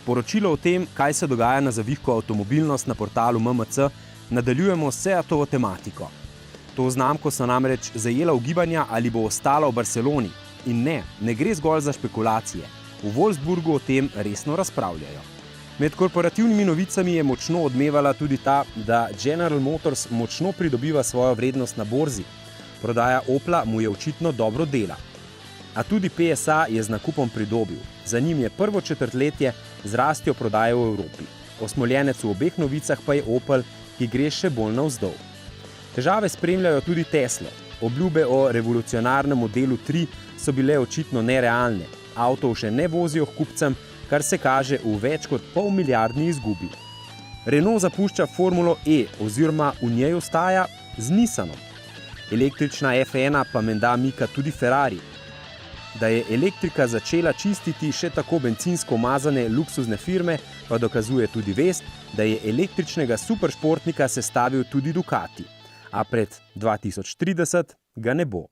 Poročilo o tem, kaj se dogaja na zavihku Avtomobilnost na portalu MMC, nadaljujemo s Seatovo tematiko. To znamko so namreč zajela ugibanja, ali bo ostala v Barceloni. In ne gre zgolj za špekulacije. V Wolfsburgu o tem resno razpravljajo. Med korporativnimi novicami je močno odmevala tudi ta, da General Motors močno pridobiva svojo vrednost na borzi. Prodaja Opla mu je očitno dobro dela. A tudi PSA je z nakupom pridobil. Za njim je prvo četrtletje z rastjo prodaje v Evropi. Osmoljenec v obeh novicah pa je Opel, ki gre še bolj navzdol. Težave spremljajo tudi Teslo. Obljube o revolucionarnem modelu 3 so bile očitno nerealne. Avtov še ne vozijo k kupcem, kar se kaže v več kot pol-milijardni izgubi. Renault zapušča Formulo E oziroma v njej ostaja z Nissanom. Električna F1 pa menda mika tudi Ferrari. Da je elektrika začela čistiti še tako bencinsko umazane luksuzne firme, pa dokazuje tudi vest, da je električnega superšportnika sestavil tudi Ducati. A pred 2030 ga ne bo.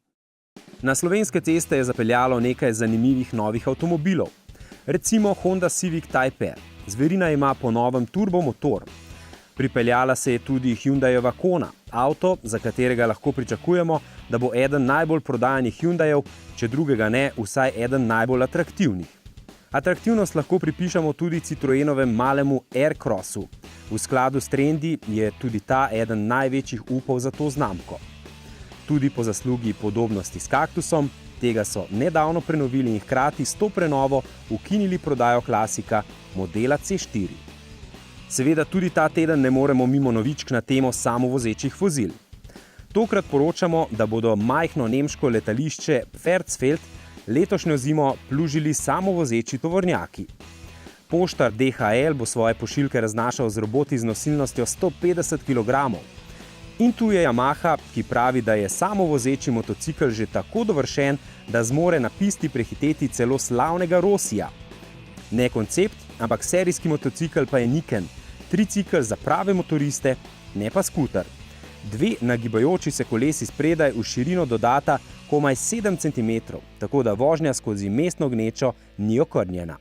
Na slovenske ceste je zapeljalo nekaj zanimivih novih avtomobilov. Recimo Honda Civic Type R. Zverina ima po novem turbomotor. Pripeljala se je tudi Hyundaiova Kona, avto, za katerega lahko pričakujemo, da bo eden najbolj prodajanih Hyundaijev, če drugega ne, vsaj eden najbolj atraktivnih. Atraktivnost lahko pripišemo tudi Citroenovem malemu Aircrossu. V skladu s trendi je tudi ta eden največjih upov za to znamko. Tudi po zaslugi podobnosti s kaktusom, tega so nedavno prenovili in hkrati s to prenovo ukinili prodajo klasika modela C4. Seveda tudi ta teden ne moremo mimo novičk na temo samovozečih vozil. Tokrat poročamo, da bodo majhno nemško letališče Versfeld letošnjo zimo plužili samovozeči tovornjaki. Poštar DHL bo svoje pošiljke raznašal z roboti z nosilnostjo 150 kg. In tu je Yamaha, ki pravi, da je samovozeči motocikel že tako dovršen, da zmore na pisti prehiteti celo slavnega Rossija. Ne koncept, ampak serijski motocikel pa je Niken, tricikl za prave motoriste, ne pa skuter. Dve nagibajoči se kolesi spredaj v širino dodata komaj 7 cm, tako da vožnja skozi mestno gnečo ni okrnjena.